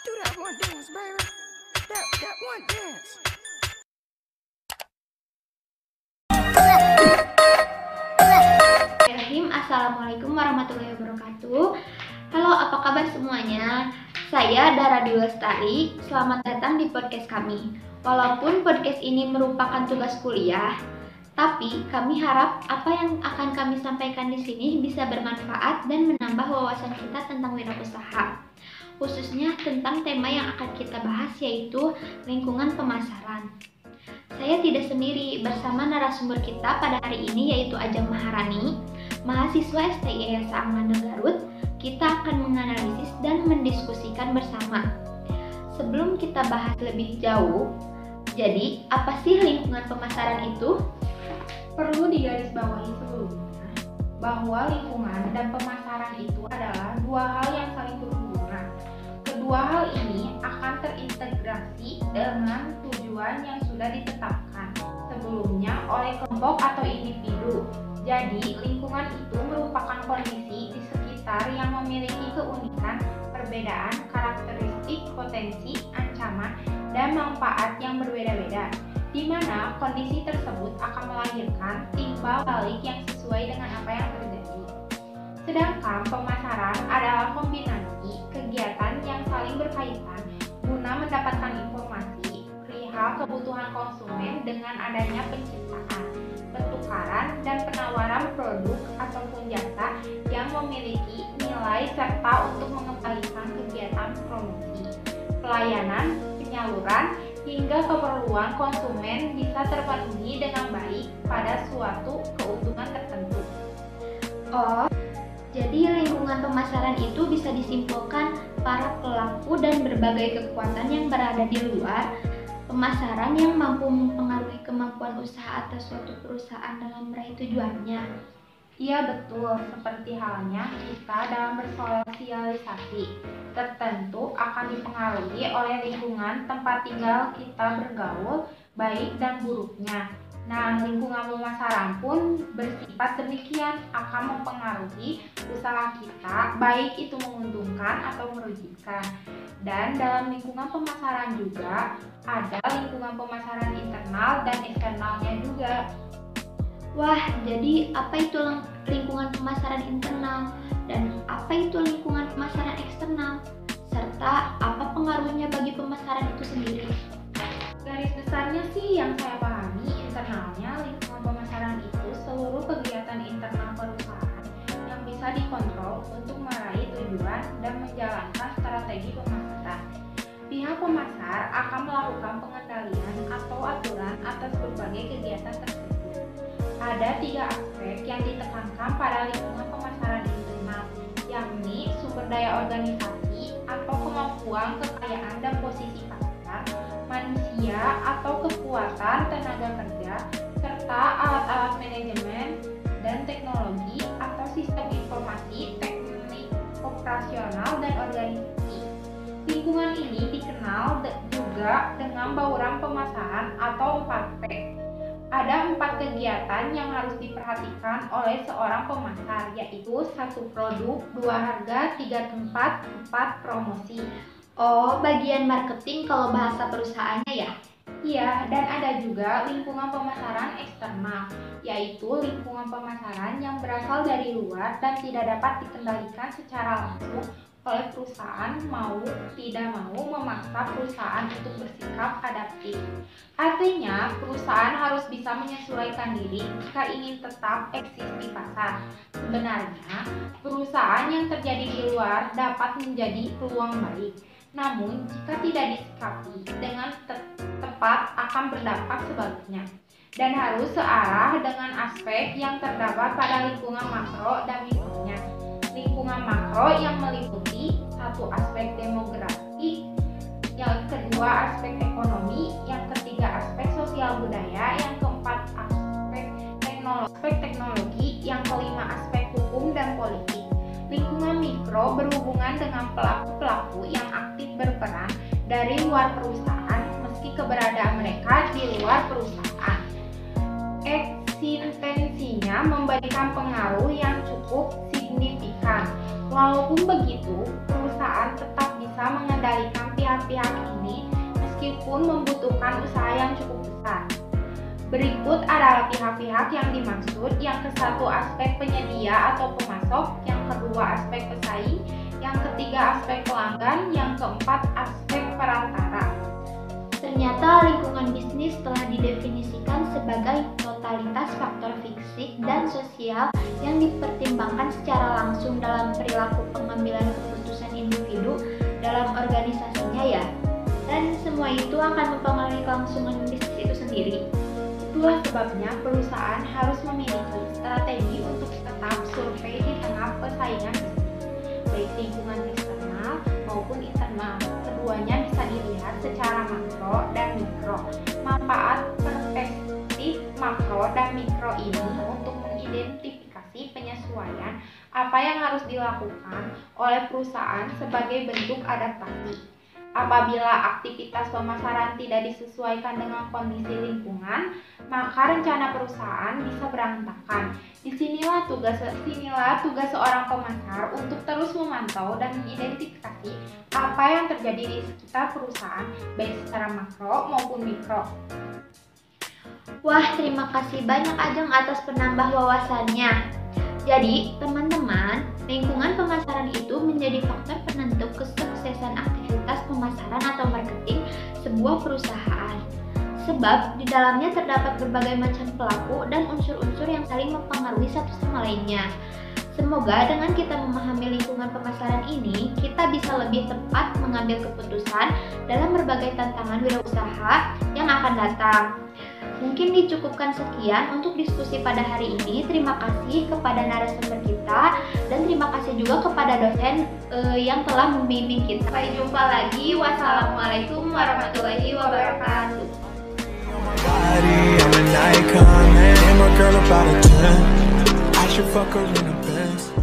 Do that one dance, baby. That one dance. Assalamualaikum warahmatullahi wabarakatuh. Halo, apa kabar semuanya? Saya Dara Dwi Lestari. Selamat datang di podcast kami. Walaupun podcast ini merupakan tugas kuliah, tapi kami harap apa yang akan kami sampaikan di sini bisa bermanfaat dan menambah wawasan kita tentang wirausaha. Khususnya tentang tema yang akan kita bahas, yaitu lingkungan pemasaran. Saya tidak sendiri, bersama narasumber kita pada hari ini yaitu Ajeng Maharani, mahasiswa STI Saanglandeng Garut. Kita akan menganalisis dan mendiskusikan bersama. Sebelum kita bahas lebih jauh, jadi apa sih lingkungan pemasaran itu? Perlu digarisbawahi sebelumnya bahwa lingkungan dan pemasaran itu adalah dua hal yang saling berhubungan. Kedua hal ini akan terintegrasi dengan tujuan yang sudah ditetapkan sebelumnya oleh kelompok atau individu. Jadi, lingkungan itu merupakan kondisi di sekitar yang memiliki keunikan, perbedaan, karakteristik, potensi, ancaman, dan manfaat yang berbeda-beda, di mana kondisi tersebut akan melahirkan timbal balik yang sesuai dengan apa yang terjadi. Sedangkan pemasaran adalah kombinasi kegiatan yang saling berkaitan guna mendapatkan informasi perihal kebutuhan konsumen dengan adanya penciptaan, pertukaran, dan penawaran produk ataupun jasa yang memiliki nilai serta untuk mengembalikan kegiatan promosi, pelayanan, penyaluran, hingga keperluan konsumen bisa terpenuhi dengan baik pada suatu keuntungan tertentu. Oh, jadi lingkungan pemasaran itu bisa disimpulkan para pelaku dan berbagai kekuatan yang berada di luar pemasaran yang mampu mempengaruhi kemampuan usaha atas suatu perusahaan dalam meraih tujuannya. Iya betul, seperti halnya kita dalam bersosialisasi tertentu akan dipengaruhi oleh lingkungan tempat tinggal kita bergaul, baik dan buruknya. Nah, lingkungan pemasaran pun bersifat demikian, akan mempengaruhi usaha kita, baik itu menguntungkan atau merugikan. Dan dalam lingkungan pemasaran juga ada lingkungan pemasaran internal dan eksternalnya juga. Wah, jadi apa itu lingkungan pemasaran internal dan apa itu lingkungan pemasaran eksternal? Serta apa pengaruhnya bagi pemasaran itu sendiri? Garis besarnya sih yang saya pahami, internalnya lingkungan pemasaran itu seluruh kegiatan internal perusahaan yang bisa dikontrol untuk meraih tujuan dan menjalankan strategi pemasaran. Pihak pemasar akan melakukan pengendalian atau aturan atas berbagai kegiatan tersebut. Ada 3 aspek yang ditekankan pada lingkungan pemasaran internal, yakni sumber daya organisasi atau kemampuan, kekayaan, dan posisi pasar, manusia atau kekuatan tenaga kerja, serta alat-alat manajemen dan teknologi atau sistem informasi, teknik operasional, dan organisasi. Lingkungan ini dikenal juga dengan bauran pemasaran atau 4P. Ada 4 kegiatan yang harus diperhatikan oleh seorang pemasar, yaitu 1 produk, 2 harga, 3 tempat, 4 promosi. Oh, bagian marketing kalau bahasa perusahaannya ya? Iya, dan ada juga lingkungan pemasaran eksternal, yaitu lingkungan pemasaran yang berasal dari luar dan tidak dapat dikendalikan secara langsung oleh perusahaan, mau tidak mau memaksa perusahaan untuk bersikap adaptif. Artinya, perusahaan harus bisa menyesuaikan diri jika ingin tetap eksis di pasar. Sebenarnya, perusahaan yang terjadi di luar dapat menjadi peluang baik. Namun, jika tidak disikapi dengan tepat akan berdampak sebaliknya. Dan harus searah dengan aspek yang terdapat pada lingkungan makro dan mikronya. Lingkungan makro yang meliputi 1 aspek demografi, yang kedua aspek ekonomi, yang ketiga aspek sosial budaya, yang keempat aspek teknologi, yang kelima aspek hukum dan politik. Lingkungan mikro berhubungan dengan pelaku-pelaku yang aktif berperan dari luar perusahaan meski keberadaan mereka di luar perusahaan. Eksistensinya memberikan pengaruh yang cukup signifikan. Walaupun begitu, perusahaan tetap bisa mengendalikan ini pun membutuhkan usaha yang cukup besar. Berikut adalah pihak-pihak yang dimaksud. Yang ke-1 aspek penyedia atau pemasok, yang kedua aspek pesaing, yang ketiga aspek pelanggan, yang keempat aspek perantara. Ternyata lingkungan bisnis telah didefinisikan sebagai totalitas faktor fisik dan sosial yang dipertimbangkan secara langsung dalam perilaku pengambilan keputusan individu dalam organisasinya ya. Dan semua itu akan mempengaruhi kelangsungan bisnis itu sendiri. Itulah sebabnya perusahaan harus memiliki strategi untuk tetap survei di tengah persaingan bisnis, baik lingkungan eksternal maupun internal. Keduanya bisa dilihat secara makro dan mikro. Manfaat perspektif makro dan mikro ini untuk mengidentifikasi penyesuaian apa yang harus dilakukan oleh perusahaan sebagai bentuk adaptasi. Apabila aktivitas pemasaran tidak disesuaikan dengan kondisi lingkungan, maka rencana perusahaan bisa berantakan. Disinilah tugas seorang pemasar untuk terus memantau dan mengidentifikasi apa yang terjadi di sekitar perusahaan, baik secara makro maupun mikro. Wah, terima kasih banyak Ajeng atas penambah wawasannya. Jadi, teman-teman, lingkungan pemasaran itu menjadi faktor penentu kesuksesan aktivitas pemasaran atau marketing sebuah perusahaan. Sebab di dalamnya terdapat berbagai macam pelaku dan unsur-unsur yang saling mempengaruhi satu sama lainnya. Semoga dengan kita memahami lingkungan pemasaran ini, kita bisa lebih tepat mengambil keputusan dalam berbagai tantangan wirausaha yang akan datang. Mungkin dicukupkan sekian untuk diskusi pada hari ini. Terima kasih kepada narasumber kita dan terima kasih juga kepada dosen yang telah membimbing kita. Sampai jumpa lagi. Wassalamualaikum warahmatullahi wabarakatuh. I should fuck her in the Benz.